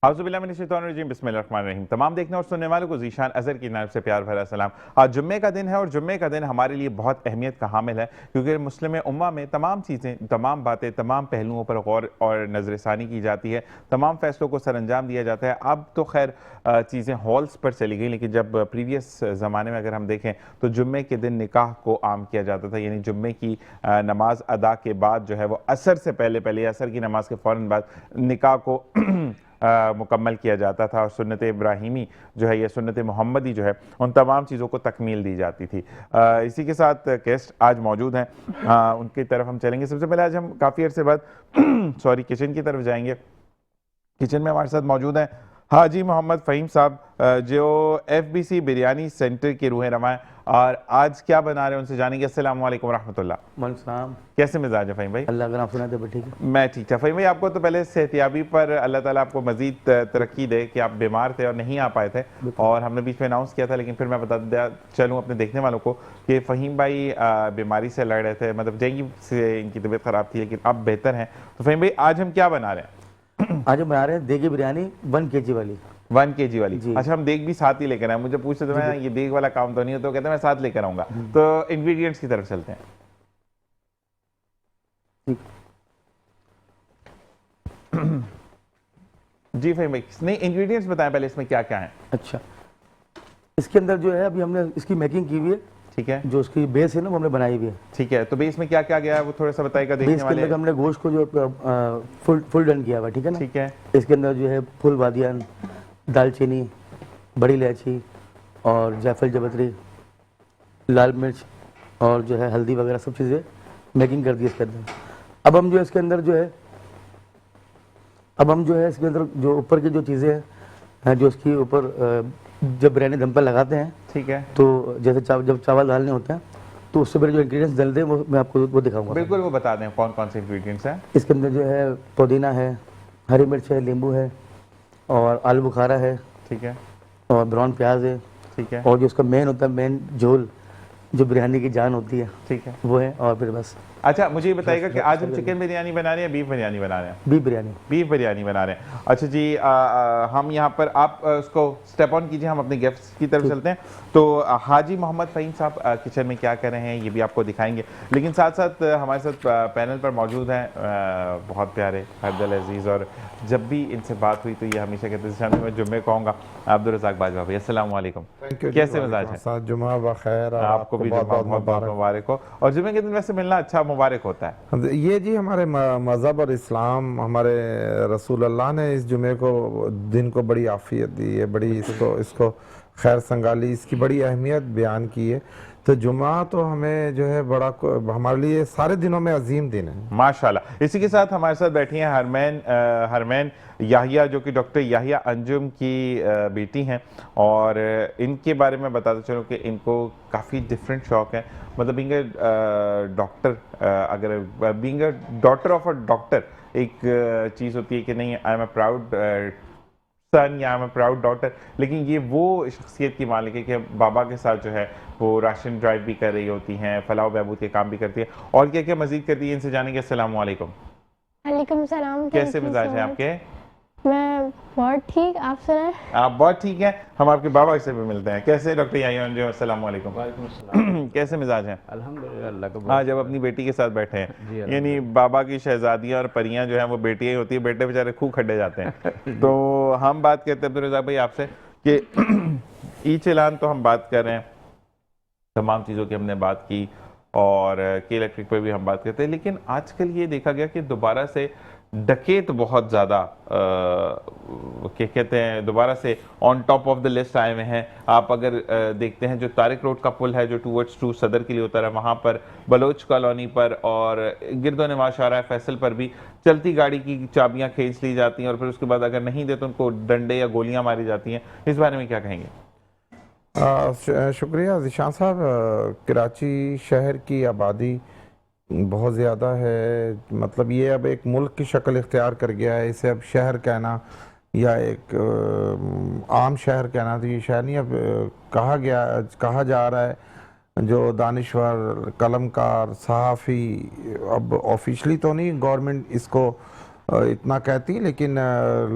औज़ुबिल्लाहिमिनश्शैतानिर्रजीम बिस्मिल्लाहिर्रहमानिर्रहीम। तमाम देखने और सुनने वालों को ज़ीशान अज़हर की जानिब से प्यार भरा सलाम। आज जुम्मे का दिन है और जुम्मे का दिन हमारे लिए बहुत अहमियत का हामिल है, क्योंकि मुस्लिम उम्मा में तमाम चीज़ें, तमाम बातें, तमाम पहलुओं पर गौर और नज़रसानी की जाती है, तमाम फ़ैसलों को सरअंजाम दिया जाता है। अब तो खैर चीज़ें हॉल्स पर चली गई, लेकिन जब प्रीवियस ज़माने में अगर हम देखें तो जुम्मे के दिन निकाह को आम किया जाता था, यानी जुम्मे की नमाज अदा के बाद जो है वो असर से पहले पहले असर की नमाज के फ़ौरन बाद निकाह को मुकम्मल किया जाता था और सुन्नत इब्राहिमी जो है, ये सुन्नत मोहम्मदी जो है, उन तमाम चीज़ों को तकमील दी जाती थी। इसी के साथ गेस्ट आज मौजूद हैं, उनकी तरफ हम चलेंगे। सबसे पहले आज हम काफ़ी अर्से बाद सॉरी किचन की तरफ जाएंगे। किचन में हमारे साथ मौजूद हैं हाजी मोहम्मद फ़हीम साहब, जो FBC बिरयानी सेंटर के रूह रवा हैं, और आज क्या बना रहे हैं उनसे जानेंगे। अस्सलाम वालेकुम रहमतुल्लाह। वालेकुम। कैसे मिजाज है फ़हीम भाई? अल्लाह का नाम सुना तो ठीक है। मैं ठीक था फ़हीम भाई। आपको तो पहले सेहतियाबी पर अल्लाह ताला आपको मज़ीद तरक्की दे कि आप बीमार थे और नहीं आ पाए थे, और हमने बीच में अनाउंस किया था, लेकिन फिर मैं बता दिया चलूँ अपने देखने वालों को कि फ़हीम भाई बीमारी से लड़ रहे थे, मतलब डेंगू से इनकी तबीयत ख़राब थी, लेकिन अब बेहतर हैं। तो फ़हीम भाई आज हम क्या बना रहे हैं? आज हम बना रहे हैं देगी बिरयानी 1 kg वाली। 1 kg वाली। अच्छा, हम देग भी साथ ही लेकर आए। मुझे पूछते थे मैं ये देग वाला काम तो नहीं है, तो कहते मैं साथ लेकर आऊंगा। तो इंग्रेडिएंट्स की तरफ चलते हैं। जी फ़हीम भाई, नहीं इंग्रेडिएंट्स बताएं पहले, इसमें क्या क्या है? अच्छा, इसके अंदर जो है अभी हमने इसकी मेकिंग की हुई है। ठीक है। जो उसकी बेस है ना वो हमने बनाई हुई है। ठीक है, तो बेस में क्या क्या गया है वो थोड़ा सा बताइएगा देखने बेस के वाले। अंदर हमने गोश्त को जो फुल डन किया हुआ है, ठीक है ना। ठीक है। इसके अंदर जो है फुल बादियान, दालचीनी, बड़ी इलायची और जायफल जवतरी, लाल मिर्च और जो है हल्दी वगैरह सब चीज़ें मेकिंग कर दी इसके अंदर। अब हम जो इसके अंदर जो है इसके अंदर जो ऊपर की जो चीज़ें हैं, जो इसके ऊपर जब बिरयानी दम पर लगाते हैं, ठीक है, तो जैसे जब चावल डालने होते हैं तो उससे पहले जो इंग्रेडिएंट्स डलते हैं वो मैं आपको वो दिखाऊंगा। बिल्कुल, वो बता दें कौन कौन से इंग्रेडिएंट्स हैं। इसके अंदर जो है पुदीना है, हरी मिर्च है, नींबू है और आलू बुखारा है। ठीक है। और ब्राउन प्याज है। ठीक है। और जो उसका मेन होता है, मेन झोल जो बिरयानी की जान होती है, ठीक है, वो है। और फिर बस। अच्छा, मुझे ये बताइएगा कि आज हम चिकन बिरयानी बना रहे हैं, बीफ बिरयानी बना रहे हैं? बीफ बिरयानी। बीफ बिरयानी बना रहे हैं। अच्छा जी, हम यहाँ पर आप उसको स्टेप ऑन कीजिए, हम अपने गेस्ट्स की तरफ चलते हैं। तो हाजी मोहम्मद फ़हीम साहब किचन में क्या कर रहे हैं ये भी आपको दिखाएंगे, लेकिन साथ साथ हमारे साथ पैनल पर मौजूद हैं बहुत प्यारे अब्दुल अजीज़, और जब भी इनसे बात हुई तो ये हमेशा कहते हैं मैं जुम्मे कहूँगा अब्दुल रज़ाक बाजवा भाई। अस्सलाम वालेकुम, कैसे मिजाज है? जुम्मा बखैर। आपको भी बहुत बहुत मुबारक हो, और जुम्मे के दिन वैसे मिलना अच्छा मुबारक होता है। ये जी हमारे मज़हब और इस्लाम, हमारे रसूल अल्लाह ने इस जुमे को दिन को बड़ी आफियत दी है, बड़ी इसको खैर संगाली, इसकी बड़ी अहमियत बयान की है। तो जुमा तो हमें जो है बड़ा हमारे लिए सारे दिनों में अजीम दिन है माशाल्लाह। इसी के साथ हमारे साथ बैठी हैं हरमैन याहिया, जो कि डॉक्टर याहिया अंजुम की बेटी हैं, और इनके बारे में बताते चलूँ कि इनको काफ़ी डिफरेंट शौक है। मतलब बीइंग अ डॉक्टर, अगर being a daughter of a doctor एक चीज़ होती है कि नहीं, आई एम अ प्राउड सन या I am a proud daughter, लेकिन ये वो शख्सियत की मालिक है कि बाबा के साथ जो है वो राशन ड्राइव भी कर रही होती हैं, फलाह बहबूद के काम भी करती है, और क्या क्या मजीद करती है, इनसे जानेंगे। अस्सलाम वालेकुम। वालेकुम सलाम। कैसे मिजाज है आपके? मैं बहुत ठीक, आप सुनाएं? आप बहुत ठीक हैं। हम आपके बाबा से भी मिलते हैं। कैसे डॉक्टर याहिया अंजुम? अस्सलाम वालेकुम। वालेकुम अस्सलाम। कैसे मिजाज हैं? अल्हम्दुलिल्लाह, अल्लाह का आज जब अपनी बेटी के साथ बैठे हैं, यानी बाबा की शहजादियाँ और परियां जो हैं वो बेटियाँ ही होती है, बेटे बेचारे खूब खड्डे जाते हैं। तो हम बात करते हैं अब्दुल रज़ाक भाई आपसे कि ई चलान तो हम बात कर रहे हैं, तमाम चीज़ों की हमने बात की, और के इलेक्ट्रिक पर भी हम बात करते हैं, लेकिन आजकल ये देखा गया कि दोबारा से डकैत बहुत ज़्यादा क्या कहते हैं, दोबारा से on top of the list आए हुए हैं। आप अगर देखते हैं जो तारिक रोड का पुल है जो टूवर्ड्स टू सदर के लिए होता है, वहाँ पर बलोच कॉलोनी पर और गिरदो नवाज शाहराह फैसल पर भी चलती गाड़ी की चाबियाँ खींच ली जाती हैं, और फिर उसके बाद अगर नहीं दे तो उनको डंडे या गोलियाँ मारी जाती हैं। इस बारे में क्या कहेंगे? शुक्रिया ज़ीशान साहब। कराची शहर की आबादी बहुत ज़्यादा है, मतलब ये अब एक मुल्क की शक्ल इख्तियार कर गया है। इसे अब शहर कहना या एक आम शहर कहना, तो ये शहर नहीं, अब कहा जा रहा है जो दानिश्वर, कलमकार, सहाफ़ी, अब ऑफिशली तो नहीं गवर्नमेंट इसको इतना कहती, लेकिन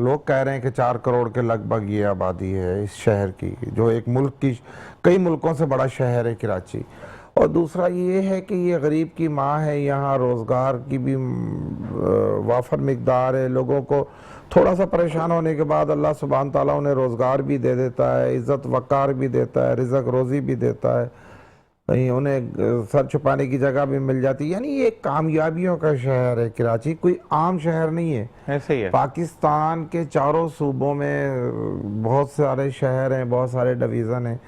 लोग कह रहे हैं कि 4 करोड़ के लगभग ये आबादी है इस शहर की, जो एक मुल्क की कई मुल्कों से बड़ा शहर है कराची। और दूसरा ये है कि ये गरीब की माँ है, यहाँ रोज़गार की भी वाफर मिकदार है। लोगों को थोड़ा सा परेशान होने के बाद अल्लाह सुब्हान ताला उन्हें रोज़गार भी दे देता है, इज़्ज़त वक़ार भी देता है, रिज़्क़ रोज़ी भी देता है, कहीं उन्हें सर छुपाने की जगह भी मिल जाती है। यानी ये कामयाबियों का शहर है कराची, कोई आम शहर नहीं है। ऐसे ही है। पाकिस्तान के चारों सूबों में बहुत सारे शहर हैं, बहुत सारे डिवीज़न हैं,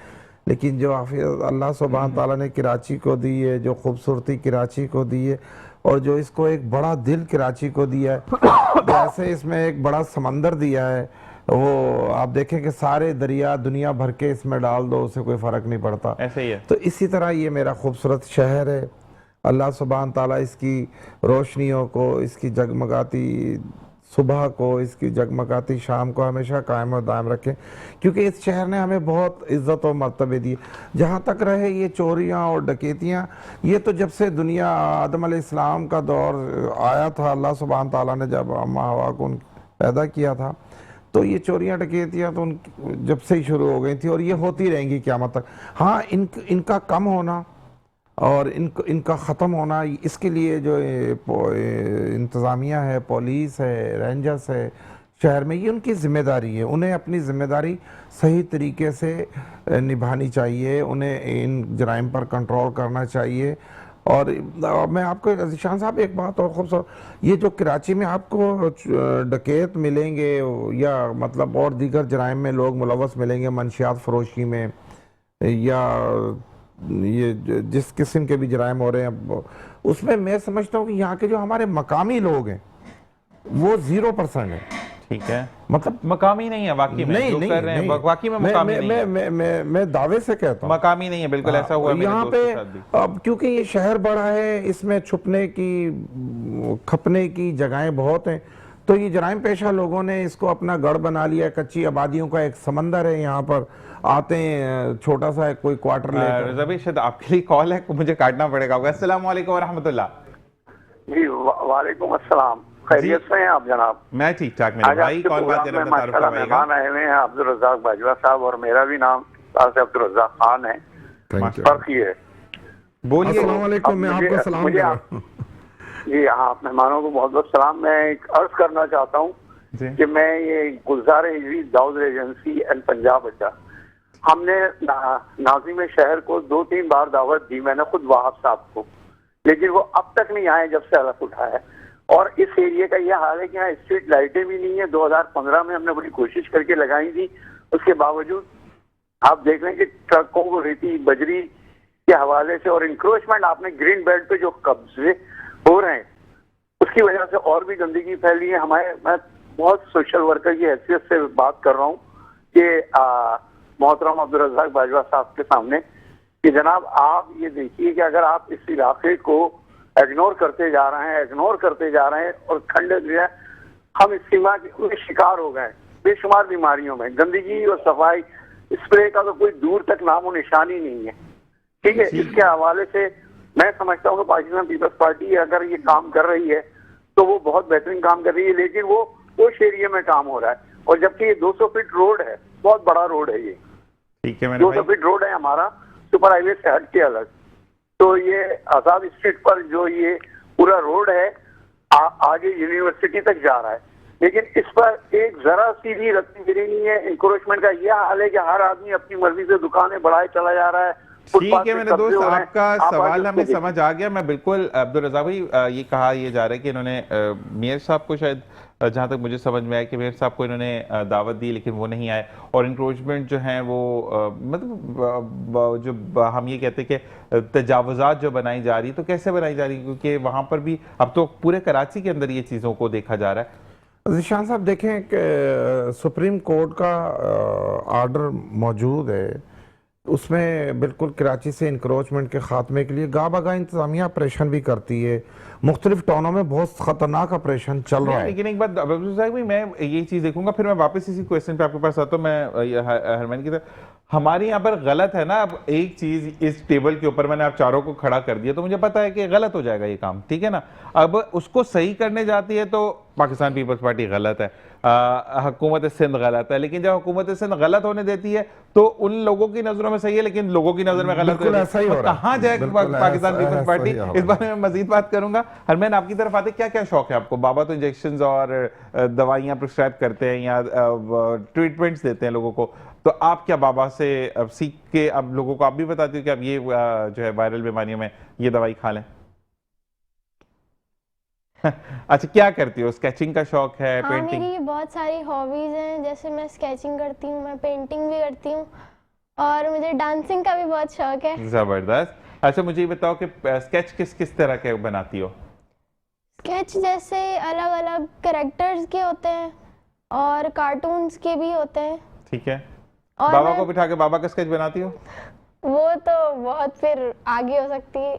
लेकिन जो अल्लाह सुब्हान ताला ने कराची को दी है, जो खूबसूरती कराची को दी है, और जो इसको एक बड़ा दिल कराची को दिया है, जैसे इसमें एक बड़ा समंदर दिया है, वो आप देखें कि सारे दरिया दुनिया भर के इसमें डाल दो, उसे कोई फ़र्क नहीं पड़ता। ऐसे ही है। तो इसी तरह ये मेरा खूबसूरत शहर है। अल्लाह सुब्हान ताला इसकी रोशनियों को, इसकी जगमगाती सुबह को, इसकी जगमगाती शाम को हमेशा कायम और दायम रखें, क्योंकि इस शहर ने हमें बहुत इज़्ज़त और मर्तबे दी। जहाँ तक रहे ये चोरियाँ और डकैतियाँ, ये तो जब से दुनिया आदम अलैहिस्सलाम का दौर आया था, अल्लाह सुब्हान ताला ने जब अम्मा हवा को पैदा किया था, तो ये चोरियाँ डकैतियाँ तो जब से ही शुरू हो गई थी, और ये होती रहेंगी क़यामत तक। हाँ, इनका कम होना और इनका ख़त्म होना, इसके लिए जो इंतज़ामिया है, पुलिस है, रेंजर्स है शहर में, ये उनकी ज़िम्मेदारी है। उन्हें अपनी ज़िम्मेदारी सही तरीके से निभानी चाहिए, उन्हें इन जराइम पर कंट्रोल करना चाहिए। और मैं आपको ज़ीशान साहब एक बात और खूबसूरत, ये जो कराची में आपको डकैत मिलेंगे या मतलब और दीगर जराइम में लोग मुलव्वस मिलेंगे, मंशियात फरोशी में या ये जिस किस्म के भी जराइम हो रहे हैं, उसमें मैं समझता हूँ कि यहाँ के जो हमारे मकामी लोग हैं वो 0% है। ठीक है, मतलब मकामी नहीं है वाकई में, नहीं, जो नहीं, कर रहे हैं नहीं। वाकई में मकामी नहीं है। मैं दावे से कहता हूँ मकामी नहीं है, बिल्कुल ऐसा हुआ मेरे यहाँ दोस्त के साथ पे। भी। अब क्योंकि ये शहर बड़ा है, इसमें छुपने की खपने की जगहें बहुत हैं, तो ये जराइम पेशा लोगों ने इसको अपना गढ़ बना लिया। कच्ची आबादियों का एक समंदर है, यहाँ पर आते हैं, छोटा सा कोई क्वार्टर लेकर। रज़ा शायद आपके लिए कॉल है, मुझे काटना पड़ेगा। अस्सलाम वालेकुम व रहमतुल्लाह। जी वालेकुम अस्सलाम, खैरियत से हैं आप जनाब? मैं ठीक ठाक मेरे आज भाई, आपके कॉल बात प्रोग्राम में माशाल्लाह मेहमान आए हुए हैं अब्दुल रज़ाक बाजवा साहब, और मेरा भी नाम साहब अब्दुल रज़ाक खान है। Thank you. फर्क ये है। बोलिए। अस्सलाम वालेकुम, मैं आपको सलाम मुझे कर रहा हूं। जी हाँ, आप मेहमानों को बहुत बहुत सलाम। मैं एक अर्ज करना चाहता हूँ जी। कि मैं ये गुलजार हिजरी दाऊद एजेंसी एंड पंजाब अड्डा, हमने नाज़िम शहर को 2-3 बार दावत दी, मैंने खुद वहाब साहब को, लेकिन वो अब तक नहीं आए जब से अलग उठा है। और इस एरिया का यह हाल है कि यहाँ स्ट्रीट लाइटें भी नहीं है। 2015 में हमने बड़ी कोशिश करके लगाई थी, उसके बावजूद आप देख रहे हैं कि ट्रकों को रेती बजरी के हवाले से और इंक्रोचमेंट, आपने ग्रीन बेल्ट पे जो कब्जे हो रहे हैं उसकी वजह से और भी गंदगी फैली है। मैं बहुत सोशल वर्कर की हैसियत से बात कर रहा हूँ कि मोहतरम अब्दुल रज़ाक बाजवा साहब के सामने कि जनाब आप ये देखिए कि अगर आप इस इलाके को इग्नोर करते जा रहे हैं और खंडित जो है, हम इस सीमा के शिकार हो गए बेशुमार बीमारियों में। गंदगी और सफाई स्प्रे का तो कोई दूर तक नामो निशानी नहीं है। ठीक है, इसके हवाले से मैं समझता हूँ कि पाकिस्तान पीपल्स पार्टी अगर ये काम कर रही है तो वो बहुत बेहतरीन काम कर रही है, लेकिन वो उस एरिया में काम हो रहा है। और जबकि ये 200 फीट रोड है, बहुत बड़ा रोड है ये, ठीक है, 200 फीट रोड है हमारा, सुपर हाईवे से हट के अलग। तो ये आजाद स्ट्रीट पर जो ये पूरा रोड है आगे यूनिवर्सिटी तक जा रहा है, लेकिन इस पर एक जरा सी भी रत्ती गिरी नहीं है। इंक्रोचमेंट का यह हाल है कि हर आदमी अपनी मर्जी से दुकानें बढ़ाए चला जा रहा है। ठीक है मेरे दोस्त, आपका सवाल हमें समझ आ गया। मैं बिल्कुल अब्दुल रज़ा भाई, ये कहा ये जा रहा है कि इन्होंने मेयर साहब को, शायद जहाँ तक मुझे समझ में आया कि मेयर साहब को इन्होंने दावत दी लेकिन वो नहीं आए, और इंक्रोचमेंट जो है वो मतलब जो हम ये कहते हैं कि तजावुज़ात जो बनाई जा रही, तो कैसे बनाई जा रही, क्योंकि वहाँ पर भी अब तो पूरे कराची के अंदर ये चीज़ों को देखा जा रहा है। ज़ीशान साहब देखें कि सुप्रीम कोर्ट का आर्डर मौजूद है, उसमें बिल्कुल कराची से इंक्रोचमेंट के खात्मे के लिए गा बगा इंतजामिया ऑपरेशन भी करती है। मुख्तलिफ टाउनों में बहुत खतरनाक ऑपरेशन चल रहा है। लेकिन एक बात भाई, मैं ये चीज़ देखूंगा, फिर मैं वापस इसी क्वेश्चन पे आपके पास आता हूँ। मैं हरमैन की तरह, हमारे यहाँ पर गलत है ना। अब एक चीज़ इस टेबल के ऊपर मैंने आप चारों को खड़ा कर दिया, तो मुझे पता है कि गलत हो जाएगा ये काम, ठीक है ना। अब उसको सही करने जाती है तो पाकिस्तान पीपल्स पार्टी गलत है, हुकूमत सिंध गलत है, लेकिन जब हुकूमत सिंध गलत होने देती है तो उन लोगों की नजरों में सही है लेकिन लोगों की नजर में गलत बिल्कुल है। ऐसा ही हो रहा है। कहाँ जाए बिल्कुल पाकिस्तान ऐसा पीपल्स ही पार्टी, हो रहा इस बारे में मजीद बात करूंगा। हरमैन, आपकी तरफ आते क्या क्या शौक है आपको? बाबा तो इंजेक्शन और दवाइयां प्रिस्क्राइब करते हैं या ट्रीटमेंट्स देते हैं लोगों को, तो आप क्या बाबा से सीख के अब लोगों को आप भी बताती हो कि अब ये जो है वायरल बीमारियों में ये दवाई खा लें? अच्छा, क्या करती हो? स्केचिंग का शौक है, हाँ, पेंटिंग? मेरी बहुत सारी हॉबीज हैं, जैसे मैं स्केचिंग करती हूँ, मैं पेंटिंग भी करती हूँ और मुझे डांसिंग का भी बहुत शौक है। जबरदस्त। अच्छा, मुझे ये बताओ कि स्केच किस किस तरह के बनाती हो? स्केच जैसे अलग अलग कैरेक्टर्स के होते हैं और कार्टून्स के भी होते हैं। ठीक है। और बाबा को बिठा के बाबा का स्केच बनाती हो? वो तो बहुत फिर आगे हो सकती है।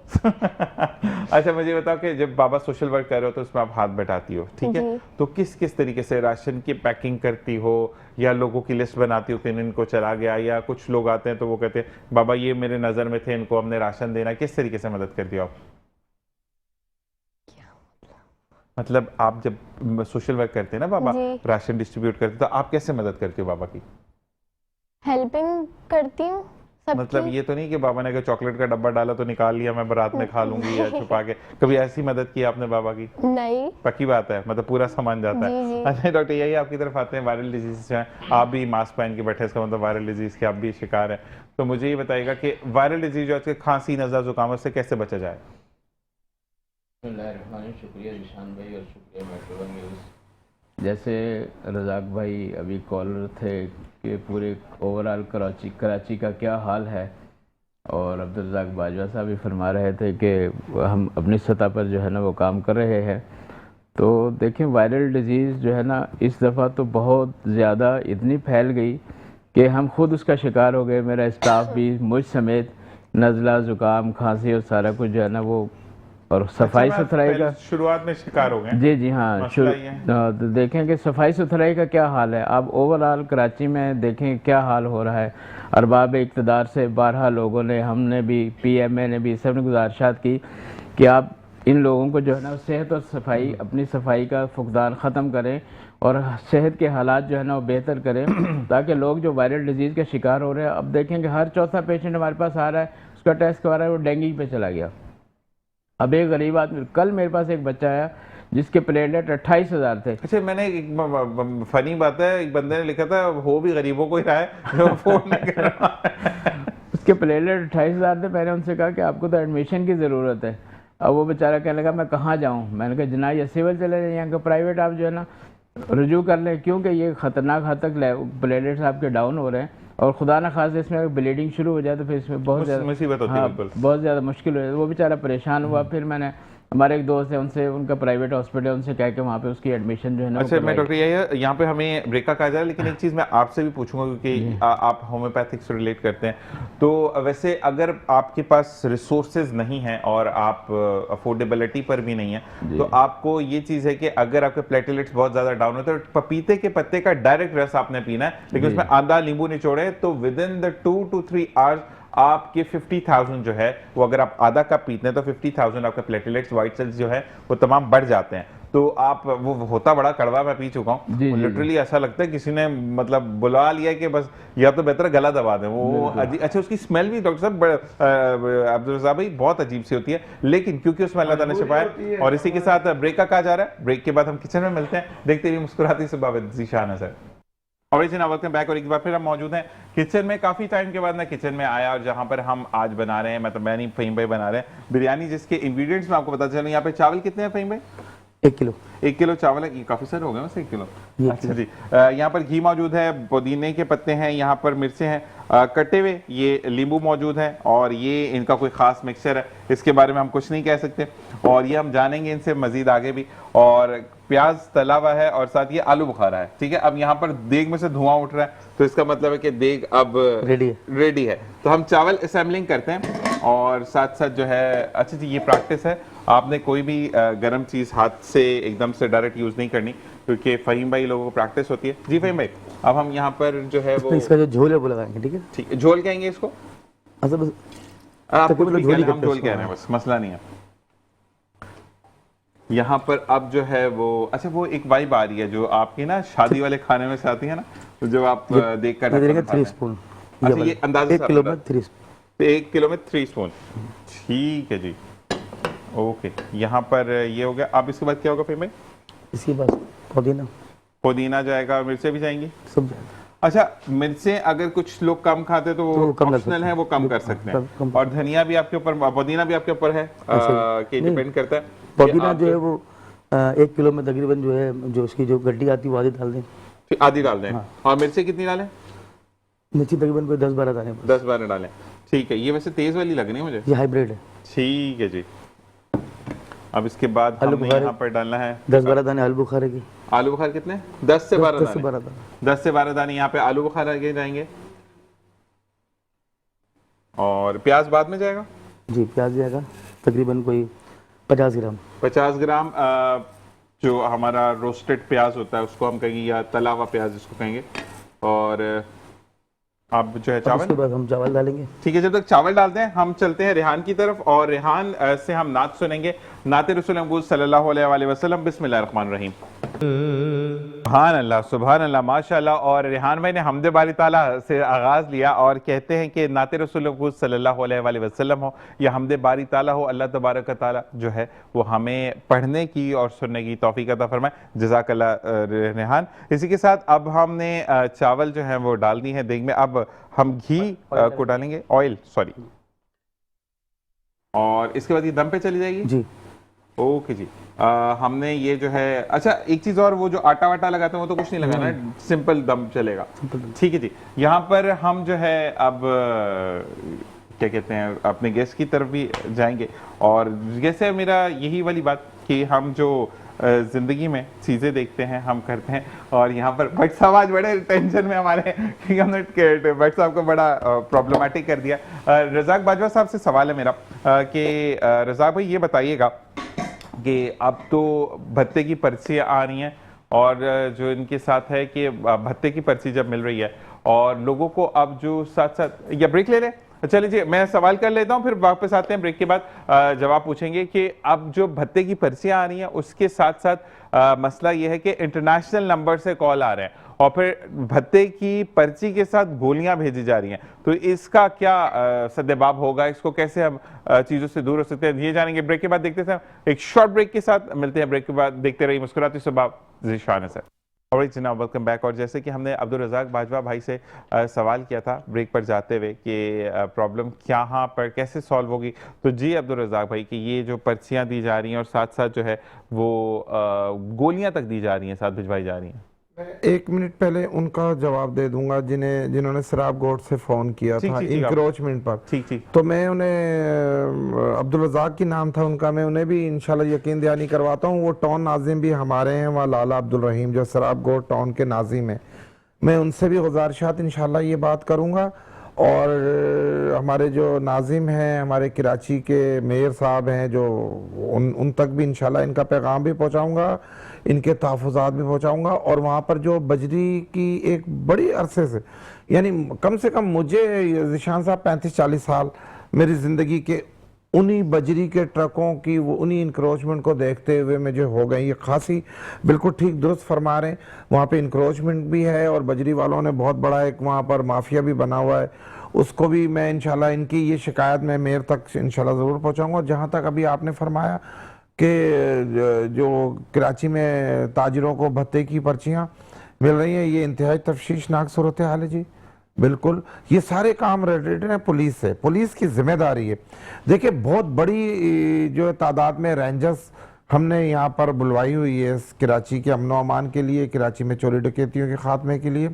अच्छा, मुझे बताओ कि जब बाबा सोशल वर्क कर रहे हो तो उसमें आप हाथ बैठाती हो, ठीक है, जी। तो किस किस तरीके से राशन की पैकिंग करती हो या लोगों की लिस्ट बनाती हो कि इनको चला गया, या कुछ लोग आते हैं तो वो कहते हैं बाबा ये मेरे नज़र में थे, इनको हमने राशन देना, किस तरीके से मदद करती हो आप? मतलब आप जब सोशल वर्क करते हैं ना बाबा, जी। राशन डिस्ट्रीब्यूट करते हैं, तो आप कैसे मदद करते हो बाबा की? हेल्पिंग करती हूँ सबकी। मतलब ये तो नहीं कि बाबा ने अगर चॉकलेट का डब्बा डाला तो निकाल लिया, मैं बारात में खा लूंगी या छुपा के, कभी ऐसी मदद की आपने बाबा की? नहीं। पक्की बात है, मतलब पूरा सामान जाता जी, है। जी। अच्छा डॉक्टर, यही आपकी तरफ आते हैं, वायरल डिजीज हैं, आप भी मास्क पहन के बैठे, इसका मतलब वायरल डिजीज के आप भी शिकार हैं, तो मुझे ये बताइएगा कि वायरल डिजीज जो खांसी, नज़ला, जुकाम से कैसे बचा जाए? शुक्रिया निशान भाई और शुक्रिया मेट्रो न्यूज़। जैसे रज़ाक भाई अभी कॉलर थे कि पूरे ओवरऑल कराची का क्या हाल है, और अब्दुल रज़ाक बाजवा साहब भी फरमा रहे थे कि हम अपनी सतह पर जो है ना वो काम कर रहे हैं। तो देखें, वायरल डिजीज़ जो है ना इस दफ़ा तो बहुत ज़्यादा इतनी फैल गई कि हम खुद उसका शिकार हो गए, मेरा स्टाफ भी, मुझ समेत। नज़ला, ज़ुकाम, खांसी और सारा कुछ जो है ना वो, और सफाई सुथराई का शुरुआत में शिकार हो गए। जी जी हाँ, मसला ये है। तो देखें कि सफाई सुथराई का क्या हाल है। आप ओवरऑल कराची में देखें क्या हाल हो रहा है। अरबाब इक़्तिदार से 12 लोगों ने, हमने भी, PMA ने भी, सब ने गुजारिशात की कि आप इन लोगों को जो है ना सेहत और सफाई, अपनी सफाई का फुकदान ख़त्म करें और सेहत के हालात जो है ना वो बेहतर करें, ताकि लोग जो वायरल डिजीज़ के शिकार हो रहे हैं, अब देखें कि हर चौथा पेशेंट हमारे पास आ रहा है, उसका टेस्ट करवा रहा है, वो डेंगू पे चला गया। अब एक गरीब आदमी, कल मेरे पास एक बच्चा आया जिसके प्लेटलेट 28,000 थे। अच्छा, मैंने एक फनी बात है, एक बंदे ने लिखा था हो भी गरीबों को ही रहा है जो फोन नहीं कर रहा है। उसके प्लेटलेट 28,000 थे। मैंने उनसे कहा कि आपको तो एडमिशन की ज़रूरत है। अब वो बेचारा कहने लगा मैं कहाँ जाऊँ। मैंने कहा जना या सिविल चले जाए, यहाँ का प्राइवेट आप जो है ना रुजू कर लें, क्योंकि ये ख़तरनाक हद तक प्लेटलेट्स आपके डाउन हो रहे हैं, और खुदा न खास इसमें ब्लीडिंग शुरू हो जाए तो फिर इसमें बहुत ज़्यादा मुसीबत होती है। हाँ, बिल्कुल बहुत ज़्यादा मुश्किल हो जाती है। वो बेचारा परेशान हुआ। फिर मैंने, हमारे एक दोस्त है, उनसे, उनका प्राइवेट हॉस्पिटल, उनसे कह के वहाँ पे उसकी एडमिशन जो है ना। अच्छा, मैं डॉक्टर यही यहाँ पे हमें ब्रेक का कहा जा रहा है, लेकिन एक चीज़ मैं आपसे भी पूछूंगा क्योंकि आप होम्योपैथिक से रिलेट करते हैं, तो वैसे अगर आपके पास रिसोर्सेज नहीं हैं और आप अफोर्डेबिलिटी पर भी नहीं है, तो आपको ये चीज़ है कि अगर आपके प्लेटलेट्स बहुत ज़्यादा डाउन होते हैं तो पपीते के पत्ते का डायरेक्ट रस आपने पीना है, लेकिन उसमें आधा नींबू निचोड़े, तो with in the 2 to 3 hours आपके 50,000 जो है वो, अगर आप आधा कप पीते हैं तो 50,000 आपके प्लेटलेट्स, वाइट सेल्स जो है वो तमाम बढ़ जाते हैं। तो आप, वो होता बड़ा कड़वा, मैं पी चुका हूँ, लिटरली ऐसा लगता है किसी ने मतलब बुला लिया कि बस या तो बेहतर गला दबा दें वो। अच्छा, उसकी स्मेल भी डॉक्टर साहब अब्दुल रज़ाक भाई बहुत अजीब सी होती है, लेकिन क्योंकि उसमें अल्लाह ताला ने छिपाया। और इसी के साथ ब्रेक का कहा जा रहा है, ब्रेक के बाद हम किचन में मिलते हैं, देखते हुए मुस्कुराती से बाबा ज़ीशान है सर। और इसी वेलकम बैक, और एक बार फिर हम मौजूद हैं किचन में। काफ़ी टाइम के बाद मैं किचन में आया, और जहां पर हम आज बना रहे हैं, मतलब मैं नहीं, फ़हीम भाई बना रहे हैं बिरयानी, जिसके इंग्रेडिएंट्स में आपको पता चले। यहाँ पे चावल कितने हैं फ़हीम भाई? 1 किलो। 1 किलो चावल है, काफ़ी सारे हो गए वैसे 1 किलो। अच्छा जी, यहाँ पर घी मौजूद है, पुदीने के पत्ते हैं, यहाँ पर मिर्चें हैं कटे हुए, ये नींबू मौजूद है, और ये इनका कोई ख़ास मिक्सचर है, इसके बारे में हम कुछ नहीं कह सकते, और ये हम जानेंगे इनसे मज़ीद आगे भी। और प्याज तला हुआ है और साथ ये आलू बुखारा है, ठीक है। अब यहाँ पर देग में से धुआं उठ रहा है, तो इसका मतलब है कि देग अब रेडी है। तो हम चावल असेंबलिंग करते हैं, और साथ साथ जो है, अच्छा जी ये प्रैक्टिस है, आपने कोई भी गर्म चीज़ हाथ से एकदम से डायरेक्ट यूज़ नहीं करनी, क्योंकि फ़हीम भाई लोगों को प्रैक्टिस होती है। जी फ़हीम भाई, अब हम यहाँ पर जो है वो इसका जो झोल है वो लगाएंगे, ठीक है। ठीक है, झोल कहेंगे इसको, अच्छा बस आप कुछ भी झोल कह ही रहे हैं, हम करते हैं झोल कह रहे हैं, बस मसला नहीं है। यहाँ पर अब जो है वो अच्छा वो एक वाइब आ रही है जो आपकी ना शादी वाले खाने में से आती है ना, तो जब आप देख कर ये 3 स्पून, अच्छा ये अंदाजे 1 किलो में 3 स्पून। 1 किलो में 3 स्पून, ठीक है जी। ओके, यहाँ पर ये हो गया। अब इसके बाद क्या होगा फिर भाई? इसके बाद पुदीना जाएगा, मिर्चें भी जाएंगी, सब जाएगा। अच्छा मिर्चें अगर कुछ लोग कम खाते तो वो कम कर ऑप्शनल सकते है, वो कम कर सकते हैं। और धनिया भी आपके ऊपर, पुदीना भी आपके ऊपर है कि डिपेंड करता है। पुदीना जो है वो 1 किलो में तकरीबन जो है जो उसकी जो गड्डी आती है वो आधी डाल दें, फिर आधी डाल दें। और मिर्चें कितनी डालें? मिर्ची तकरीबन कोई 10-12 दाने, 10-12 डालें, ठीक है। ये वैसे तेज वाली लग रही है मुझे, ये हाइब्रिड है। ठीक है जी। अब इसके बाद हमने यहाँ पर डालना है 10-12 दाने आलू बुखारे की। आलू बुखार कितने? 10 से 12 10 से दाने। 12 दाने 10 से 12 दाने यहाँ पे आलू बुखार आगे जाएंगे। और प्याज बाद में जाएगा जी, प्याज जाएगा तकरीबन कोई 50 ग्राम। 50 ग्राम जो हमारा रोस्टेड प्याज होता है उसको हम कहेंगे, या तला हुआ प्याज जिसको कहेंगे। और अब जो है चावल, उसके बाद हम चावल डालेंगे। ठीक है। जब तक चावल डालते हैं हम चलते हैं रेहान की तरफ, और रेहान से हम नात सुनेंगे, नाते रसूल मक़बूल सल्लल्लाहु अलैहि वसल्लम। बिस्मिल्लाहिर्रहमानिर्रहीम। सुभान अल्लाह, सुभान अल्लाह, माशाअल्लाह। और रेहान भाई ने हम्द बारी ताला से आगाज़ लिया और कहते हैं कि नाते रसूल मक़बूल सल्लल्लाहु अलैहि वसल्लम हो या हम्द बारी ताला हो, अल्लाह तबारक ताला जो है वो हमें पढ़ने की और सुनने की तौफीक अता फरमाए। जज़ाकल्लाह रेहान। इसी के साथ अब हमने चावल जो है वो डाल दी है देग में। अब हम घी को डालेंगे, ऑयल सॉरी, और इसके बाद ये दम पे चली जाएगी जी। ओके जी। हमने ये जो है, अच्छा एक चीज और, वो जो आटा वाटा लगाते हैं वो तो कुछ नहीं लगाना है, सिंपल दम चलेगा, ठीक है जी। यहाँ पर हम जो है अब क्या कहते हैं अपने गेस्ट की तरफ भी जाएंगे। और जैसे मेरा यही वाली बात कि हम जो जिंदगी में चीजें देखते हैं हम करते हैं, और यहाँ पर भट्ट साहब आज बड़े टेंशन में हमारे, क्योंकि हमने भट्ट साहब को बड़ा प्रॉब्लमेटिक कर दिया। रज़ाक बाजवा साहब से सवाल है मेरा कि रज़ाक भाई ये बताइएगा कि अब तो भत्ते की पर्चियाँ आ रही हैं, और जो इनके साथ है कि भत्ते की पर्ची जब मिल रही है और लोगों को अब जो साथ साथ, या ब्रेक ले लें, चलिए जी मैं सवाल कर लेता हूं, फिर वापस आते हैं ब्रेक के बाद जवाब पूछेंगे कि अब जो भत्ते की पर्चियां आ रही हैं उसके साथ साथ मसला यह है कि इंटरनेशनल नंबर से कॉल आ रहे हैं और फिर भत्ते की पर्ची के साथ गोलियां भेजी जा रही हैं, तो इसका क्या सद्देबाब होगा, इसको कैसे हम चीजों से दूर हो सकते हैं, ये जानेंगे ब्रेक के बाद। देखते हैं एक शॉर्ट ब्रेक के साथ, मिलते हैं ब्रेक के बाद। देखते रहिए मुस्कुराती सुबह, ज़ीशान है सर। और जनाब वेलकम बैक। और जैसे कि हमने अब्दुल रज़ाक बाजवा भाई से सवाल किया था ब्रेक पर जाते हुए कि प्रॉब्लम यहाँ पर कैसे सॉल्व होगी, तो जी अब्दुल रज़ाक भाई कि ये जो पर्चियाँ दी जा रही हैं और साथ साथ जो है वो गोलियाँ तक दी जा रही हैं, साथ भिजवाई जा रही हैं। 1 मिनट पहले उनका जवाब दे दूंगा जिन्होंने सराब गोट से फोन किया था इंक्रोचमेंट पर। ठीक। तो मैं उन्हें, अब्दुल रज़ाक की नाम था उनका, मैं उन्हें भी इंशाल्लाह यकीन दहानी करवाता हूँ। वो टाउन नाजिम भी हमारे हैं, वहाँ लाला अब्दुल रहीम जो सराब गोट टाउन के नाजिम हैं, मैं उनसे भी गुजारिशात इंशाल्लाह ये बात करूँगा। और हमारे जो नाजिम हैं, हमारे कराची के मेयर साहब हैं, जो उन तक भी इंशाल्लाह इनका पैगाम भी पहुँचाऊँगा, इनके तहफ़्फ़ुज़ात भी पहुँचाऊँगा। और वहाँ पर जो बजरी की एक बड़ी अरसे से, यानी कम से कम मुझे ज़ीशान साहब 35-40 साल मेरी ज़िंदगी के उन्हीं बजरी के ट्रकों की, वो उन्हीं इंक्रोचमेंट को देखते हुए मुझे हो गई ये खासी, बिल्कुल ठीक दुरुस्त फरमा रहे हैं। वहाँ पे इंक्रोचमेंट भी है और बजरी वालों ने बहुत बड़ा एक वहाँ पर माफिया भी बना हुआ है, उसको भी मैं इंशाल्लाह इनकी ये शिकायत मैं मेयर तक इंशाल्लाह ज़रूर पहुँचाऊँगा। जहाँ तक अभी आपने फरमाया कि जो कराची में ताजिरों को भत्ते की पर्चियाँ मिल रही हैं, ये इंतहाई तफ्शीशनाक सूरत हाल है जी। बिल्कुल, ये सारे काम रिलेटेड हैं पुलिस से, पुलिस की जिम्मेदारी है। देखिए बहुत बड़ी जो तादाद में रेंजर्स हमने यहाँ पर बुलवाई हुई है कराची के अमन अमान के लिए, कराची में चोरी डकैतियों के खात्मे के लिए।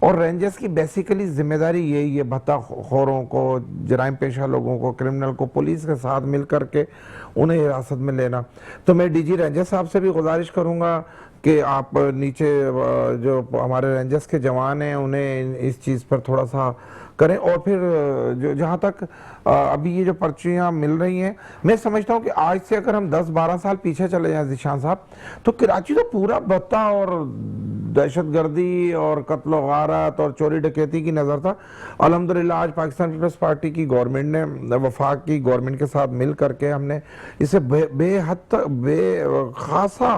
और रेंजर्स की बेसिकली जिम्मेदारी यही है, भत्ता खोरों को, जराइम पेशा लोगों को, क्रिमिनल को पुलिस के साथ मिल कर के उन्हें हिरासत में लेना। तो मैं डीजी रेंजर साहब से भी गुजारिश करूँगा कि आप नीचे जो हमारे रेंजर्स के जवान हैं उन्हें इस चीज़ पर थोड़ा सा करें। और फिर जो जहाँ तक अभी ये जो पर्चियाँ मिल रही हैं, मैं समझता हूँ कि आज से अगर हम 10-12 साल पीछे चले जाएं ज़ीशान साहब, तो कराची तो पूरा बत्ता और दहशतगर्दी और कत्ल व गारत और चोरी डकैती की नज़र था। अल्हम्दुलिल्लाह आज पाकिस्तान पीपल्स पार्टी की गवर्नमेंट ने, वफाक की गवर्नमेंट के साथ मिल करके हमने इसे खासा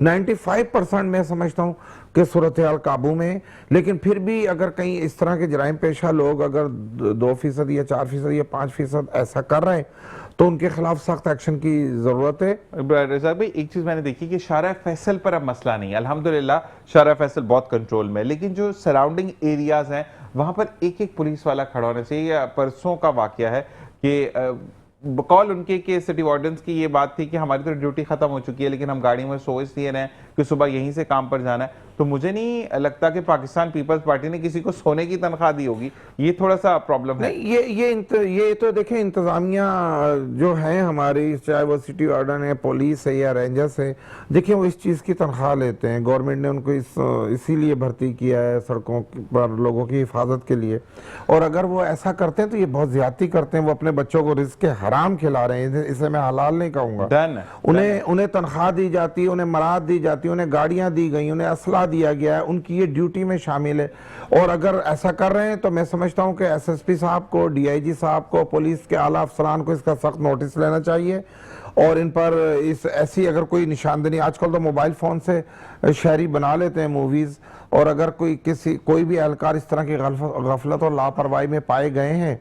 95% मैं समझता हूँ कि सूरत हाल काबू में। लेकिन फिर भी अगर कहीं इस तरह के जराइम पेशा लोग अगर 2% या 4% या 5% ऐसा कर रहे हैं तो उनके खिलाफ सख्त एक्शन की ज़रूरत है। रज़ाक भाई, एक चीज़ मैंने देखी कि शारा फैसल पर अब मसला नहीं है, अल्हम्दुलिल्लाह शारा फैसल बहुत कंट्रोल में है, लेकिन जो सराउंडिंग एरियाज़ हैं वहाँ पर एक एक पुलिस वाला खड़ा होना चाहिए। परसों का वाक़या है कि बकौल उनके के सिटी वार्डन्स की ये बात थी कि हमारी तो ड्यूटी खत्म हो चुकी है लेकिन हम गाड़ी में सो इसलिए रहे कि सुबह यहीं से काम पर जाना है। तो मुझे नहीं लगता कि पाकिस्तान पीपल्स पार्टी ने किसी को सोने की तनख्वाह दी होगी, ये थोड़ा सा प्रॉब्लम है। ये तो देखें, इंतज़ामिया जो है हमारी, चाहे वो सिटी वार्डन है, पुलिस है या रेंजर्स है, देखिए वो इस चीज़ की तनख्वाह लेते हैं। गवर्नमेंट ने उनको इसीलिए भर्ती किया है सड़कों पर लोगों की हिफाजत के लिए। और अगर वो ऐसा करते हैं तो ये बहुत ज़्यादती करते हैं, वो अपने बच्चों को रिस्क हराम खिला रहे हैं, इसे मैं हलाल नहीं कहूँगा। उन्हें तनख्वाह दी जाती है, उन्हें मराद दी जाती है, उन्हें गाड़ियाँ दी गई, उन्हें असला दिया गया है, उनकी ये ड्यूटी में शामिल है। और अगर ऐसा कर रहे हैं तो मैं समझता हूं कि एसएसपी साहब को, डीआईजी साहब को, पुलिस के आला अफसरान को इसका सख्त नोटिस लेना चाहिए और इन पर इस ऐसी अगर कोई निशानदेही, आजकल तो मोबाइल फ़ोन से शहरी बना लेते हैं मूवीज़, और अगर कोई भी एहलकार इस तरह की गफलत और लापरवाही में पाए गए हैं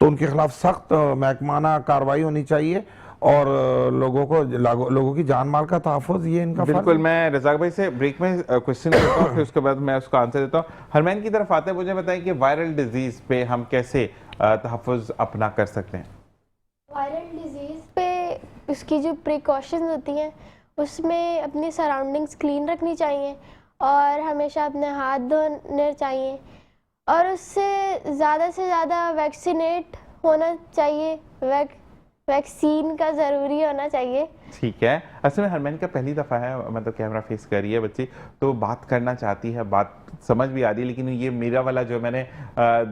तो उनके खिलाफ सख्त महकमाना कार्रवाई होनी चाहिए और लोगों की जान माल का तहफ़्फ़ुज़ ये इनका बिल्कुल। मैं रज़ाक भाई से ब्रेक में क्वेश्चन देता हूँ, फिर उसके बाद मैं उसका आंसर देता हूँ। हरमैन की तरफ आते हैं, मुझे बताएं कि वायरल डिजीज़ पे हम कैसे तहफ़्फ़ुज़ अपना कर सकते हैं। वायरल डिजीज़ पे उसकी जो प्रिकॉशंस होती हैं उसमें अपनी सराउंडिंग्स क्लीन रखनी चाहिए और हमेशा अपने हाथ धोने चाहिए और उससे से ज़्यादा वैक्सीनेट होना चाहिए। वैक्सीन का ज़रूरी होना चाहिए। ठीक है। असल में हरमैन का पहली दफ़ा है, मतलब कैमरा फेस कर रही है बच्ची, तो बात करना चाहती है, बात समझ भी आ रही है, लेकिन ये मेरा वाला जो मैंने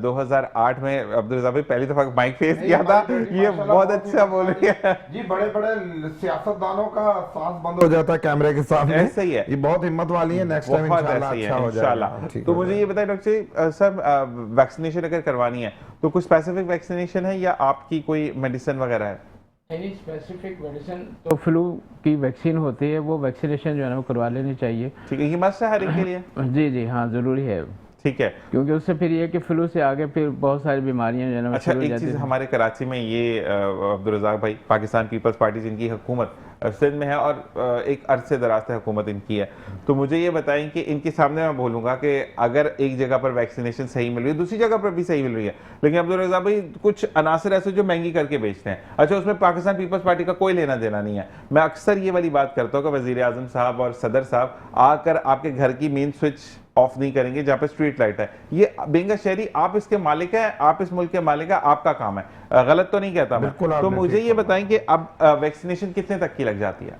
2008 में अब्दुल रज़ाक भाई पहली दफ़ा माइक फेस किया था, ये बहुत अच्छा बोल रही है जी। बड़े बड़े सियासतदानों का सांस बंद हो जाता है कैमरे के सामने। ऐसा ही है, ये बहुत हिम्मत वाली है। नेक्स्ट टाइम इंशाल्लाह अच्छा हो जाएगा। तो मुझे ये बताइए डॉक्टर साहब, वैक्सीनेशन अगर करवानी है तो कुछ स्पेसिफिक वैक्सीनेशन है या आपकी कोई मेडिसिन वगैरह है? एनी स्पेसिफिक मेडिसिन तो फ्लू की वैक्सीन होती है, वो वैक्सीनेशन जो है ना वो करवा लेनी चाहिए। ठीक है, ये मस्ट है हर एक के लिए? जी जी हाँ, ज़रूरी है। ठीक है, क्योंकि उससे फिर ये कि फ्लू से आगे फिर बहुत सारी बीमारियां जो है ना। अच्छा, एक चीज़ हमारे कराची में ये अब्दुल रज़ाक भाई, पाकिस्तान पीपल्स पार्टी जिनकी हुकूमत सिंध में है और एक अरसे दराज से हुकूमत इनकी है, तो मुझे ये बताएं कि इनके सामने मैं बोलूँगा कि अगर एक जगह पर वैक्सीनेशन सही मिल रही है, दूसरी जगह पर भी सही मिल रही है, लेकिन अब्दुल रज़ाक भाई कुछ अनासर ऐसे जो महंगी करके बेचते हैं, अच्छा उसमें पाकिस्तान पीपल्स पार्टी का कोई लेना देना नहीं है। मैं अक्सर ये वाली बात करता हूँ कि वज़ीर आज़म साहब और सदर साहब आकर आपके घर की मेन स्विच ऑफ नहीं करेंगे जहाँ पे स्ट्रीट लाइट है। ये बेंगा शहरी, आप इसके मालिक हैं, आप इस मुल्क के मालिक हैं, आपका काम है, गलत तो नहीं कहता मैं। तो मुझे ये बताएं कि अब वैक्सीनेशन कितने तक की लग जाती है?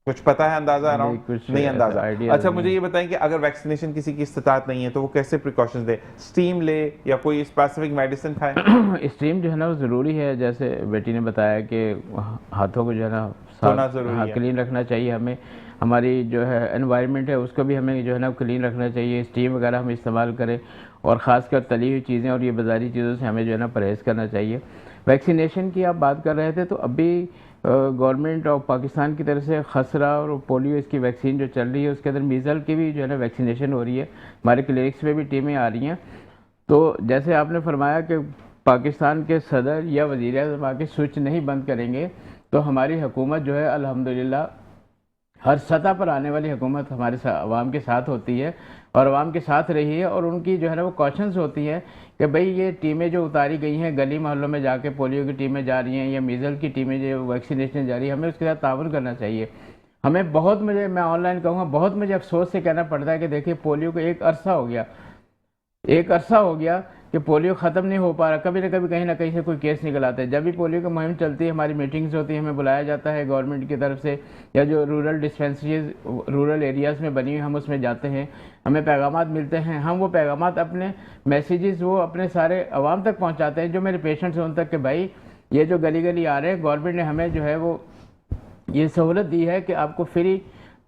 कुछ पता है अंदाजा? अराउंड नहीं अंदाजा। अच्छा, मुझे ये बताएं कि अगर वैक्सीनेशन किसी की इस्तिताअत नहीं है तो वो कैसे प्रिकॉशंस दे? स्टीम ले या कोई स्पेसिफिक मेडिसिन खाए? स्टीम जो है ना वो ज़रूरी है, जैसे बेटी ने बताया कि हाथों को जो है ना क्लीन रखना चाहिए। हमें हमारी जो है एनवायरनमेंट है उसको भी हमें जो है ना क्लीन रखना चाहिए। स्टीम वगैरह हम इस्तेमाल करें और ख़ासकर तली हुई चीज़ें और ये बाज़ारी चीज़ों से हमें जो है ना परहेज़ करना चाहिए। वैक्सीनेशन की आप बात कर रहे थे, तो अभी गवर्नमेंट ऑफ पाकिस्तान की तरफ से खसरा और पोलियो इसकी वैक्सीन जो चल रही है, उसके अंदर मीज़ल की भी जो है ना वैक्सीनेशन हो रही है। हमारे क्लिनिक्स में भी टीमें आ रही हैं। तो जैसे आपने फरमाया कि पाकिस्तान के सदर या वज़ीर आज़म आके स्विच नहीं बंद करेंगे, तो हमारी हुकूमत जो है अल्हम्दुलिल्लाह हर सतह पर आने वाली हुकूमत हमारे अवाम के साथ होती है और अवाम के साथ रही है। और उनकी जो है ना वो कॉशंस होती हैं कि भाई ये टीमें जो उतारी गई हैं, गली मोहल्लों में जाके पोलियो की टीमें जा रही हैं या मीज़ल की टीमें जो वैक्सीनेशन जा रही है, हमें उसके साथ ताउन करना चाहिए। हमें बहुत, मैं ऑनलाइन कहूँगा, बहुत मुझे अफसोस से कहना पड़ता है कि देखिए पोलियो को एक अरसा हो गया कि पोलियो ख़त्म नहीं हो पा रहा, कभी ना कहीं से कोई केस निकल आता है। जब भी पोलियो की मुहिम चलती है, हमारी मीटिंग्स होती है, हमें बुलाया जाता है गवर्नमेंट की तरफ से, या जो रूरल डिस्पेंसरीज रूरल एरियाज़ में बनी हुई हम उसमें जाते हैं, हमें पैगामात मिलते हैं, हम वो पैगामात अपने मैसेजेस वो अपने सारे आवाम तक पहुँचाते हैं, जो मेरे पेशेंट्स हैं उन तक, कि भाई ये जो गली गली आ रहे हैं, गवर्नमेंट ने हमें जो है वो ये सहूलत दी है कि आपको फ्री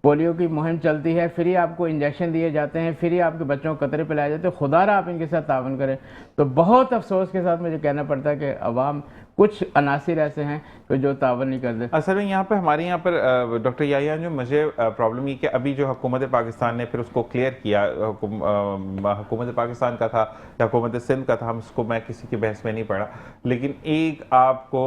पोलियो की मुहिम चलती है, फ्री आपको इंजेक्शन दिए जाते हैं, फ्री आपके बच्चों को कतरे पिलाए जाते हैं, खुदारा आप इनके साथ तावन करें। तो बहुत अफसोस के साथ मुझे कहना पड़ता है कि अवाम कुछ अनासिर ऐसे हैं कि जो तावन नहीं करते। असल में यहाँ पर हमारे यहाँ पर डॉक्टर याहिया, जो मुझे प्रॉब्लम ये कि अभी जो हुकूमत पाकिस्तान ने फिर उसको क्लियर किया, हुकूमत पाकिस्तान का था या हुकूमत सिंध का था, हम उसको मैं किसी की बहस में नहीं पड़ा, लेकिन एक आपको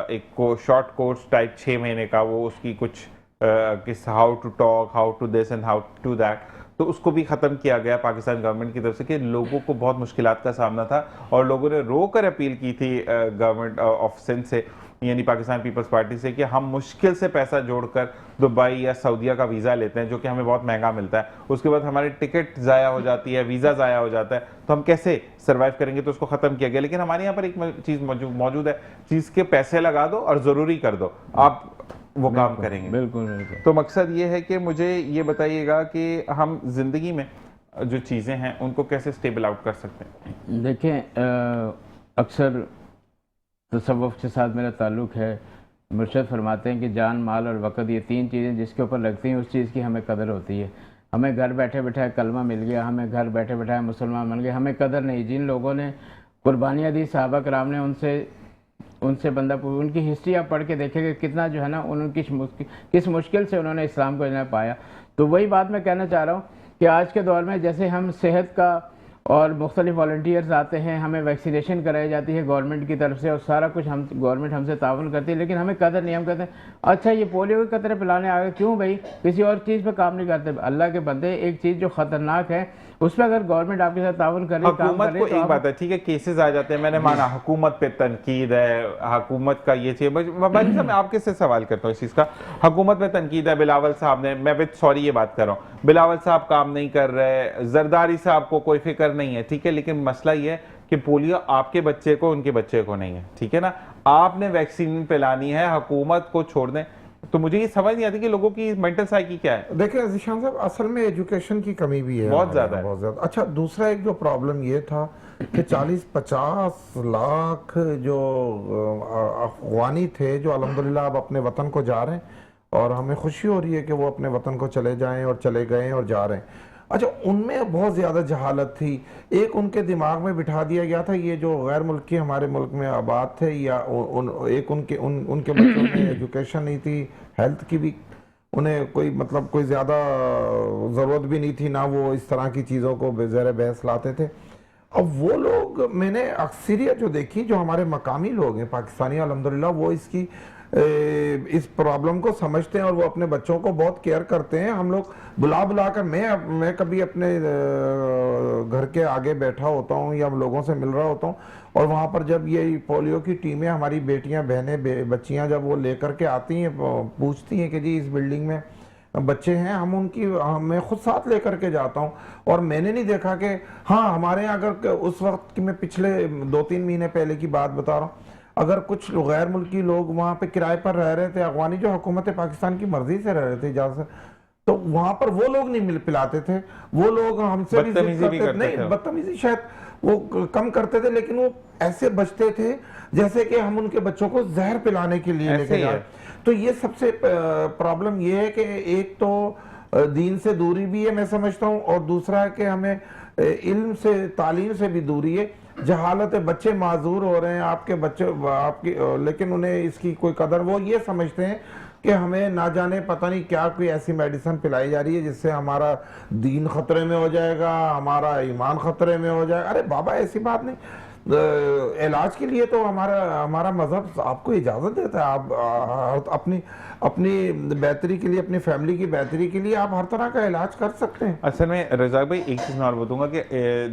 एक शॉर्ट कोर्स टाइप 6 महीने का वो उसकी कुछ किस how to talk, how to this and how to that, तो उसको भी ख़त्म किया गया पाकिस्तान गवर्नमेंट की तरफ से कि लोगों को बहुत मुश्किलात का सामना था और लोगों ने रो कर अपील की थी गवर्नमेंट ऑफ सिंध से, यानी पाकिस्तान पीपल्स पार्टी से, कि हम मुश्किल से पैसा जोड़कर दुबई या सऊदीया का वीज़ा लेते हैं जो कि हमें बहुत महंगा मिलता है, उसके बाद हमारी टिकट ज़ाया हो जाती है, वीज़ा ज़ाया हो जाता है, तो हम कैसे सर्वाइव करेंगे, तो उसको ख़त्म किया गया। लेकिन हमारे यहाँ पर एक चीज़ मौजूद है, चीज़ के पैसे लगा दो और ज़रूरी कर दो, आप वो काम करेंगे। बिल्कुल बिल्कुल। तो मकसद ये है कि मुझे ये बताइएगा कि हम ज़िंदगी में जो चीज़ें हैं उनको कैसे स्टेबल आउट कर सकते हैं। देखें, अक्सर तसव्वुफ़ के साथ मेरा ताल्लुक़ है, मुर्शद फरमाते हैं कि जान, माल और वक़्त, ये 3 चीज़ें जिसके ऊपर लगती हैं उस चीज़ की हमें कदर होती है। हमें घर बैठे बैठाए कलमा मिल गया, हमें घर बैठे बैठाए मुसलमान बन गए, हमें कदर नहीं। जिन लोगों ने कुर्बानियाँ दी सहाबा कराम ने, उनसे बंदा उनकी हिस्ट्री आप पढ़ के देखेंगे कितना जो है ना उनकी किस मुश्किल से उन्होंने इस्लाम को जो पाया। तो वही बात मैं कहना चाह रहा हूँ कि आज के दौर में जैसे हम सेहत का और मुख्तलिफ वॉल्टियर्स आते हैं, हमें वैक्सीनेशन कराई जाती है गवर्नमेंट की तरफ से और सारा कुछ हम गवर्नमेंट हमसे ताउन करती है, लेकिन हमें कदर नहीं। हम कहते हैं अच्छा ये पोलियो के कतरे पिलाने आ गए, क्यों भाई किसी और चीज़ पे काम नहीं करते। अल्लाह के बंदे, एक चीज़ जो ख़तरनाक है उस पर अगर गवर्नमेंट आपके साथ ताउन करे, हुकूमत को एक बात है, ठीक है, केसेस आ जाते हैं, मैंने माना हुकूमत पे तनकीद है, हुकूमत का ये चाहिए, भाई साहब मैं आपके से सवाल करता हूँ इस चीज़ का, हुकूमत पे तनकीद है, बिलावल साहब ने, मैं सॉरी ये बात कर रहा हूँ, बिलावल साहब काम नहीं कर रहे, जरदारी साहब को कोई फिक्र नहीं है, ठीक है, लेकिन मसला ये है कि पोलियो आपके बच्चे को, उनके बच्चे को नहीं है, ठीक है ना, आपने वैक्सीन पिलानी है, हुकूमत को छोड़ दें। तो मुझे ये समझ नहीं आती कि लोगों की मेंटल साइकी क्या है। देखिए ज़ीशान साहब, असल में एजुकेशन की कमी भी है, बहुत ज़्यादा है, बहुत ज़्यादा। अच्छा, दूसरा एक जो प्रॉब्लम ये था कि 40-50 लाख जो अफगानी थे जो अल्हम्दुलिल्लाह अब अपने वतन को जा रहे हैं और हमें खुशी हो रही है कि वो अपने वतन को चले जाएं और चले गए और जा रहे हैं। अच्छा, उनमें बहुत ज़्यादा जहालत थी। एक उनके दिमाग में बिठा दिया गया था, ये जो गैर मुल्की हमारे मुल्क में आबाद थे या उनके बच्चों में एजुकेशन नहीं थी, हेल्थ की भी उन्हें कोई मतलब कोई ज़्यादा ज़रूरत भी नहीं थी, ना वो इस तरह की चीज़ों को बेज़र बहस लाते थे। अब वो लोग, मैंने अक्सरियत जो देखी, जो हमारे मकामी लोग हैं पाकिस्तानी अल्हम्दुलिल्लाह, वो इस प्रॉब्लम को समझते हैं और वो अपने बच्चों को बहुत केयर करते हैं। हम लोग बुला कर, मैं कभी अपने घर के आगे बैठा होता हूँ या लोगों से मिल रहा होता हूँ और वहाँ पर जब ये पोलियो की टीमें, हमारी बेटियाँ, बहनें, बच्चियाँ जब वो लेकर के आती हैं, पूछती हैं कि जी इस बिल्डिंग में बच्चे हैं, मैं खुद साथ लेकर के जाता हूँ और मैंने नहीं देखा कि हाँ, हमारे यहाँ अगर उस वक्त की, मैं पिछले 2-3 महीने पहले की बात बता रहा हूँ, अगर कुछ गैर मुल्की लोग वहाँ पे किराए पर रह रहे थे, अफगानी जो हुकूमत पाकिस्तान की मर्जी से रह रहे थे इजाज़त, तो वहाँ पर वो लोग नहीं पिलाते थे, वो लोग हमसे भी बदतमीजी शायद वो कम करते थे, लेकिन वो ऐसे बचते थे जैसे कि हम उनके बच्चों को जहर पिलाने के लिए लेके जाए। तो ये सबसे प्रॉब्लम ये है कि एक तो दीन से दूरी भी है, मैं समझता हूँ, और दूसरा है कि हमें इल्म से, तालीम से भी दूरी है। जहालत है, बच्चे माजूर हो रहे हैं, आपके बच्चे लेकिन उन्हें इसकी कोई कदर, वो ये समझते हैं कि हमें ना जाने पता नहीं क्या कोई ऐसी मेडिसिन पिलाई जा रही है जिससे हमारा दीन खतरे में हो जाएगा, हमारा ईमान खतरे में हो जाएगा। अरे बाबा, ऐसी बात नहीं, इलाज के लिए तो हमारा मजहब आपको इजाज़त देता है, आप अपनी बेहतरी के लिए, अपनी फैमिली की बेहतरी के लिए आप हर तरह का इलाज कर सकते हैं। असल में रज़ाक भाई, एक चीज़ मैं और बताऊँगा कि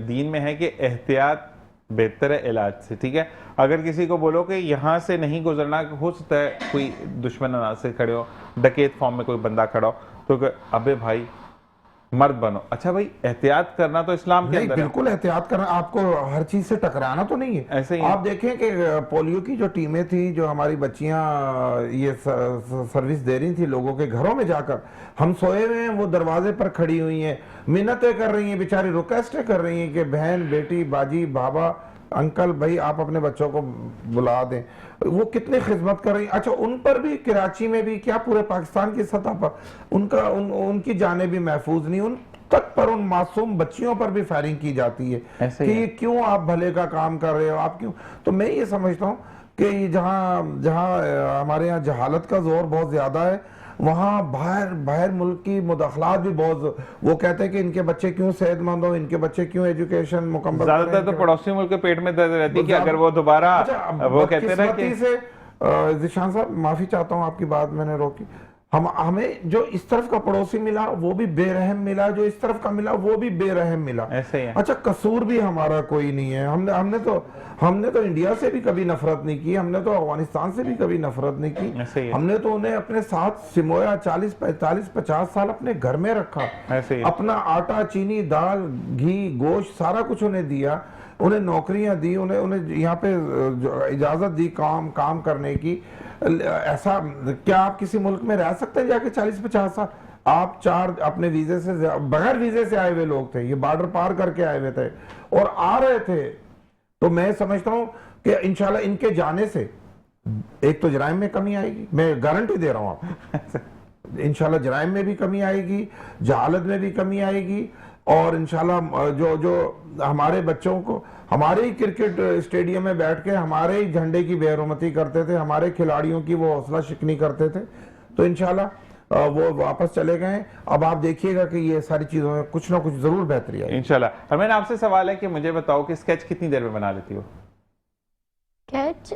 दीन में है कि एहतियात बेहतर है इलाज से, ठीक है। अगर किसी को बोलो कि यहाँ से नहीं गुजरना, हो सकता है कोई दुश्मन अनाज से खड़े हो, डकैत फॉर्म में कोई बंदा खड़ा हो, तो अबे भाई मर्द बनो। अच्छा भाई, एहतियात करना तो इस्लाम के नहीं, अंदर है। बिल्कुल एहतियात करना, आपको हर चीज से टकराना तो नहीं है। ऐसे ही है। आप देखें कि पोलियो की जो टीमें थी, जो हमारी बच्चियां ये सर्विस दे रही थी लोगों के घरों में जाकर, हम सोए हुए हैं, वो दरवाजे पर खड़ी हुई हैं, मिन्नतें कर रही हैं, बेचारी रिक्वेस्टें कर रही हैं कि बहन, बेटी, बाजी, बाबा, अंकल, भाई आप अपने बच्चों को बुला दें। वो कितनी खिदमत कर रही। अच्छा, उन पर भी कराची में भी क्या पूरे पाकिस्तान की सतह पर उनकी जानें भी महफूज नहीं, उन तक पर उन मासूम बच्चियों पर भी फायरिंग की जाती है ऐसे कि ही है। ये क्यों आप भले का काम कर रहे हो, आप क्यों। तो मैं ये समझता हूँ कि जहाँ जहाँ हमारे यहाँ जहालत का जोर बहुत ज्यादा है, वहाँ बाहर मुल्क की मुदाखलात भी बहुत। वो कहते हैं कि इनके बच्चे क्यों सेहतमंद हो, इनके बच्चे क्यों एजुकेशन मुकम्मल करें, ज्यादातर तो इनके- पड़ोसी मुल्क के पेट में दर्द रहती है कि अगर वो दोबारा अच्छा, वो कहते हैं ना कि बदकिस्मती से जिशान साहब, माफी चाहता हूँ, आपकी बात मैंने रोकी। हमें जो इस तरफ का पड़ोसी मिला वो भी बेरहम मिला, जो इस तरफ का मिला वो भी बेरहम मिला। ऐसे ही है। अच्छा, कसूर भी हमारा कोई नहीं है। हमने तो इंडिया से भी कभी नफरत नहीं की, हमने तो अफगानिस्तान से भी कभी नफरत नहीं ऐसे ही की। है। हमने तो उन्हें अपने साथ सिमोया 40, 45, 50 साल अपने घर में रखा। ऐसे ही है। अपना आटा, चीनी, दाल, घी, गोश्त सारा कुछ उन्हें दिया, उन्हें नौकरियां दी, उन्हें यहाँ पे इजाजत दी काम करने की। ऐसा क्या आप किसी मुल्क में रह सकते हैं जाके 40-50 साल? आप 4 अपने वीजे से, बगैर वीजे से आए हुए लोग थे, ये बॉर्डर पार करके आए हुए थे और आ रहे थे। तो मैं समझता हूं कि इंशाल्लाह इनके जाने से एक तो जराइम में कमी आएगी, मैं गारंटी दे रहा हूं आपको। इंशाल्लाह जराइम में भी कमी आएगी, जहालत में भी कमी आएगी, और इंशाल्लाह जो हमारे बच्चों को हमारे ही क्रिकेट स्टेडियम में बैठ के हमारे ही झंडे की बेहरमती करते थे, हमारे खिलाड़ियों की वो हौसला शिकनी करते थे, तो इंशाल्लाह वो वापस चले गए। अब आप देखिएगा कि ये सारी चीजों में कुछ ना कुछ जरूर बेहतरी आएगी इंशाल्लाह। और मैंने आपसे सवाल है कि मुझे बताओ कि स्केच कितनी देर में बना लेती हो? कैच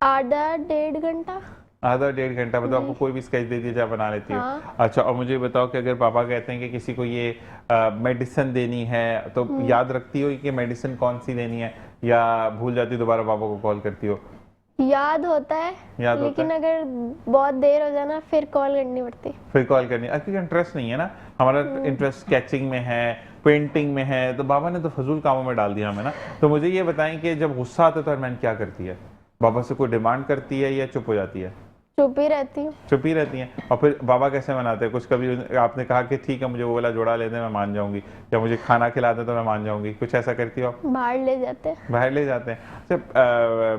आधा 1.5 घंटा। आधा 1.5 घंटा, मतलब आपको कोई भी स्केच दे दिया जाए बना लेती हो? हाँ। अच्छा, और मुझे बताओ कि अगर पापा कहते हैं कि किसी को ये मेडिसिन देनी है, तो याद रखती हो कि मेडिसिन कौन सी देनी है, या भूल जाती दोबारा पापा को कॉल करती हो? याद होता है, याद होता लेकिन अगर बहुत देर हो जाए ना फिर कॉल करनी पड़ती। फिर कॉल करनी है, क्योंकि इंटरेस्ट नहीं है ना हमारा। इंटरेस्ट स्केचिंग में है, पेंटिंग में है, तो बाबा ने तो फजूल कामों में डाल दिया हमें ना। तो मुझे ये बताएं कि जब गुस्सा आता है तो अरमान क्या करती है? बाबा से कोई डिमांड करती है या चुप हो जाती है? चुप ही रहती हूँ। चुप ही रहती हैं। और फिर बाबा कैसे मनाते हैं? कुछ कभी आपने कहा कि ठीक है मुझे वो वाला जोड़ा ले दे मैं मान जाऊंगी, या मुझे खाना खिला दे तो मैं मान जाऊंगी, कुछ ऐसा करती हो आप? बाहर ले जाते हैं। बाहर ले जाते हैं। सिर्फ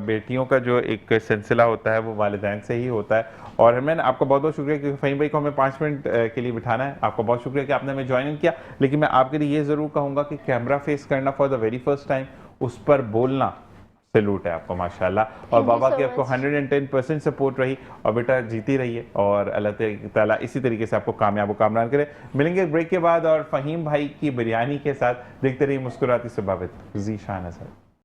बेटियों का जो एक सिलसिला होता है वो वालिदैन से ही होता है। और मैंने आपका बहुत बहुत शुक्रिया कि फ़हीम भाई को हमें 5 मिनट के लिए बिठाना है। आपका बहुत शुक्रिया कि आपने हमें ज्वाइन किया। लेकिन मैं आपके लिए ये ज़रूर कहूँगा कि कैमरा फेस करना for the very first time, उस पर बोलना, सैल्यूट है आपको माशाल्लाह। और बाबा की आपको 110% सपोर्ट रही, और बेटा जीती रहिए, और अल्लाह ताला इसी तरीके से आपको कामयाब कामरान करे। मिलेंगे ब्रेक के बाद और फ़हीम भाई की बिरयानी के साथ। देखते रहिए मुस्कुराती से बाबित ज़ीशान है सर।